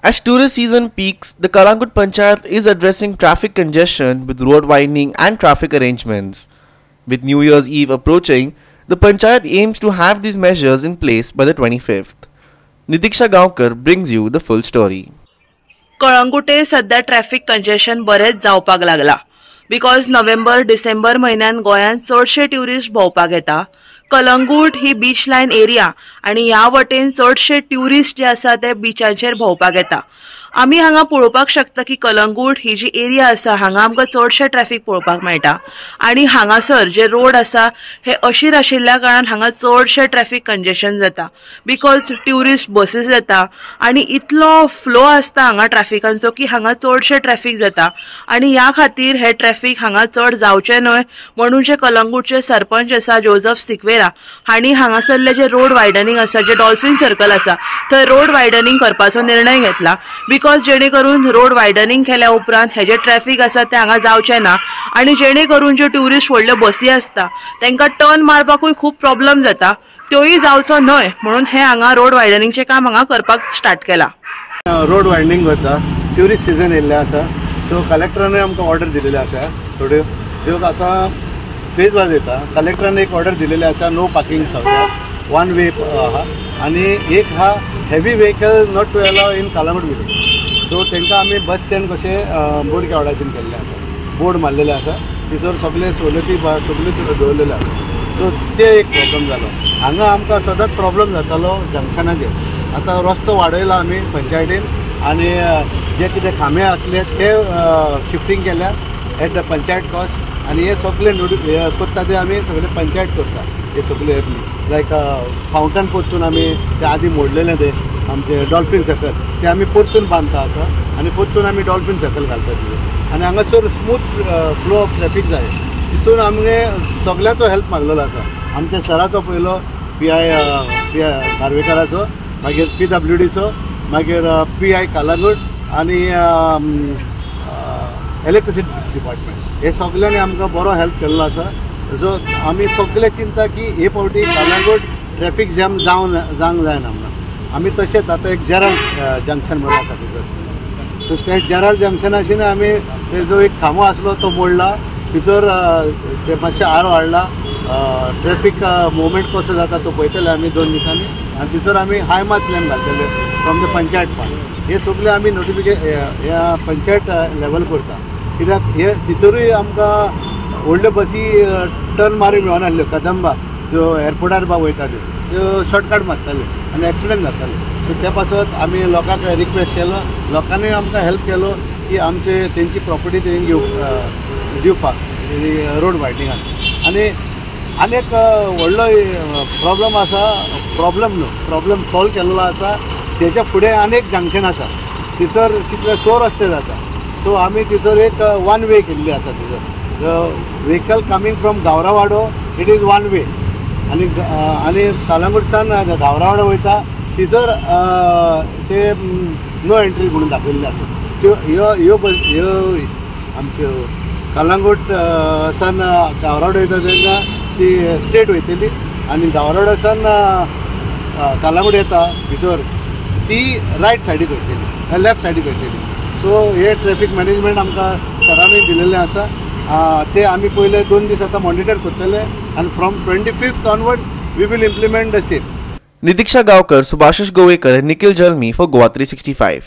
As tourist season peaks, the Kalangut Panchayat is addressing traffic congestion with road widening and traffic arrangements. With New Year's Eve approaching, the Panchayat aims to have these measures in place by the 25th. Nitiksha Gaonkar brings you the full story. Calangute सध्या traffic congestion बरेच जावपाक लागला because November December म्हयन्यान गोंयांत चडशे tourist भोंवपाक येता. कलंगूट ही बीच lion area आणि ह्या वटेन चडशे ट्युरिस्ट जे आसा ते बीचाचेर भोंवपाक येता. आमी हांगा पळोवपाक शकता की कलंगूट ही जी एरिया आसा हांगा आमकां चडशे ट्रॅफिक पळोवपाक मेळटा आणि हांगासर जे रोड आसा हे अशीर आशिल्ल्या कारणान हांगा चडशे ट्रॅफिक कंजेशन जाता बिकॉज ट्युरिस्ट बसीस येता आणि इतलो फ्लो आसता हांगा ट्रॅफिकांचो की हांगा चडशे ट्रॅफिक जाता आणि ह्या खातीर हे ट्रॅफिक हांगा चड जावचे न्हय म्हणून जे कलंगूटचे सरपंच आसा जोझफ सिक्वेरा हांणी हांगासरले जे रोड वायडनिंग आसा जे डॉल्फिन सर्कल आसा थंय रोड वायडनिंग करपाचो निर्णय घेतला बिकॉज जेणे करून रोड वायडनिंग केल्या उपरांत हे जे ट्रॅफिक आसा ते हांगा जावचे ना आणि जेणे करून जे ट्युरिस्ट व्हडल्यो बसी आसता तांकां टर्न मारपाकूय खूब प्रॉब्लेम जाता त्योय जावचो न्हय म्हणून हे हांगा रोड वायडनिंगचें काम हांगा करपाक स्टार्ट केला. रोड वायडनिंग करता ट्युरिस्ट सीजन येयल्ले आसा सो कलेक्टरानूय आमकां ऑर्डर दिलेले आसा थोड्यो ज्यो आतां फेज वायज येता. कलेक्टरान एक ऑर्डर दिलेले आसा नो पार्किंग सगळ्याक वन वे आहा आणि एक हा हेवी व्हेकल नॉट टू अलाव इन कलंगूट विलेज. सो तांकां आमी बस स्टँड कशें बोर्ड केवडाचेर केल्लें आसा बोर्ड मारलेले आसा भितर सगळे सवलती सगळ्यो दवरलेल्यो आसा. सो ते एक प्रॉब्लम जालो. हांगा आमकां सदांच प्रॉब्लम जातालो जंक्शनाचेर. आतां रस्तो वाडयला आमी पंचायतीन आणि जे कितें खांबे आसले ते शिफ्टिंग केल्या एट द पंचायत कॉस्ट आणि हे सगळे करता ते आमी सगळे पंचायत करता. हे सगळे लायक फावंटन परतून आमी ते आदीं मोडलेले ते आमचे डॉल्फिन सर्कल ते आमी परतून बांदता आसा आणि परतून आमी डॉल्फिन सर्कल घालता तितून आणि हांगासर स्मूथ फ्लो ऑफ ट्रॅफिक जाय तितून आमगे सगळ्यांचो हेल्प मागलेलो आसा. आमच्या सराचो पयलो PI नार्वेकाराचो मागीर PWDचो मागीर PI कालागूट आणि इलेक्ट्रिसिटी डिपार्टमेंट हे सगळ्यांनी आमकां बरो हेल्प केल्लो आसा. सो आमी सगळे चिंता की हे फावटी कालागूट ट्रॅफिक जॅम जावंक जायना म्हणून. आमी तशेंच आतां एक जेराल जंक्शन म्हणून आसा भितर. सो ते जेराल जंक्शनाचेर आमी जो एक खांबो आसलो तो मोडला भितर ते मातशें आरो हाडला ट्रॅफिक मुवमेंट कसो जाता तो पळयतले आमी 2 दिसांनी आनी भितर आमी हाय मास लॅम्प घालतले फ्रॉम द पंचायत फंड. हे सगळे आमी ह्या पंचायत लेवल करता कित्याक हे भितरूय आमकां व्हडल्यो बसी टर्न मारूंक मेळनासल्यो. कदंबा ज्यो एअरपोर्टार वयता त्यो शॉर्टकट मारताले आनी एक्सिडेंट जाताले. सो त्या पासत आमी लोकांक रिक्वेस्ट केलो लोकांनी आमकां हेल्प केलो की आमचे तेंची प्रॉपर्टी तेंका दिवपाक रोड वायडनिंगान. आनी एक व्हडलो प्रॉब्लम आसा प्रॉब्लम सॉल्व केल्लो आसा. तेच्या फुडें आनीक जंक्शन आसा थंयसर कितले 6 रस्ते जाता. सो आमी थंयसर एक वन वे केल्ली आसा. थंयसर vehicle coming from Gaurawaddo it is one way आणि कलंगूटसान गावरावाडो वयता थंयसर ते नो एंट्री म्हणून दाखयल्ले आसा. त्यो ह्यो आमच्यो कलंगूट सान गावरावाडो वयता तेन्ना ती स्टेट वयतली आणि गावरावाडोसान कलंगूट येता भितर ती रायट सायडीक वयतली लेफ्ट सायडीक वयतली. सो हे ट्रॅफिक मॅनेजमेंट आमकां सरांनी दिलेलें आसा. ते आमी पयले 2 दीस आतां मॉनिटर करतले आणि from 25th onward we will implement the same. Nitiksha Gaonkar, Subhashish Govekar and Nikhil Jalmi for Goa 365.